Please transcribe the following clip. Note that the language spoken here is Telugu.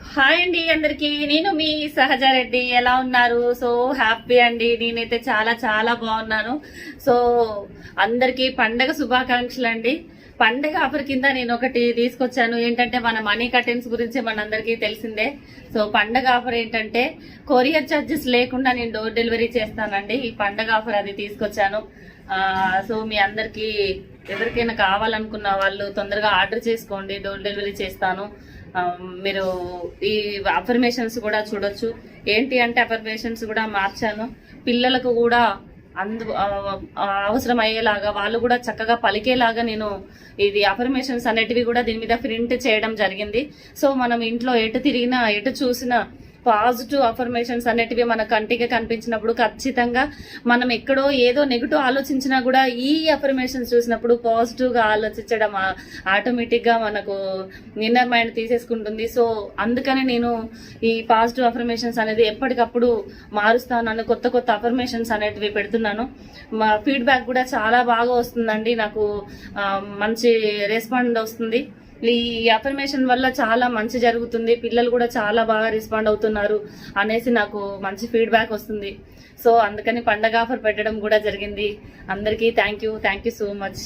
హాయ్ అండి అందరికి, నేను మీ సహజారెడ్డి. ఎలా ఉన్నారు? సో హ్యాపీ అండి. నేనైతే చాలా చాలా బాగున్నాను. సో అందరికి పండగ శుభాకాంక్షలు అండి. పండగ ఆఫర్ కింద నేను ఒకటి తీసుకొచ్చాను. ఏంటంటే మన మనీ కర్టెన్స్ గురించి మనందరికీ తెలిసిందే. సో పండగ ఆఫర్ ఏంటంటే కొరియర్ ఛార్జెస్ లేకుండా నేను డోర్ డెలివరీ చేస్తానండి. ఈ పండగ ఆఫర్ అది తీసుకొచ్చాను. సో మీ అందరికి ఎవరికైనా కావాలనుకున్న వాళ్ళు తొందరగా ఆర్డర్ చేసుకోండి, డోర్ డెలివరీ చేస్తాను. మీరు ఈ అఫర్మేషన్స్ కూడా చూడొచ్చు. ఏంటి అంటే అఫర్మేషన్స్ కూడా మార్చాను, పిల్లలకు కూడా అవసరం అయ్యేలాగా, వాళ్ళు కూడా చక్కగా పలికేలాగా నేను ఇది అఫర్మేషన్స్ అనేటివి కూడా దీని మీద ప్రింట్ చేయడం జరిగింది. సో మనం ఇంట్లో ఎటు తిరిగినా ఎటు చూసినా పాజిటివ్ అఫర్మేషన్స్ అనేటివి మన కంటికి కనిపించినప్పుడు ఖచ్చితంగా మనం ఎక్కడో ఏదో నెగిటివ్ ఆలోచించినా కూడా ఈ అఫర్మేషన్స్ చూసినప్పుడు పాజిటివ్గా ఆలోచించడం ఆటోమేటిక్గా మనకు ఇన్నర్ మైండ్ తీసేసుకుంటుంది. సో అందుకని నేను ఈ పాజిటివ్ అఫర్మేషన్స్ అనేది ఎప్పటికప్పుడు మారుస్తాను. కొత్త కొత్త అఫర్మేషన్స్ అనేటివి పెడుతున్నాను. మా ఫీడ్బ్యాక్ కూడా చాలా బాగా వస్తుందండి, నాకు మంచి రెస్పాండ్ వస్తుంది. ఈ అఫర్మేషన్ వల్ల చాలా మంచి జరుగుతుంది, పిల్లలు కూడా చాలా బాగా రెస్పాండ్ అవుతున్నారు అనేసి నాకు మంచి ఫీడ్బ్యాక్ వస్తుంది. సో అందుకని పండగ ఆఫర్ పెట్టడం కూడా జరిగింది. అందరికీ థ్యాంక్ యూ సో మచ్.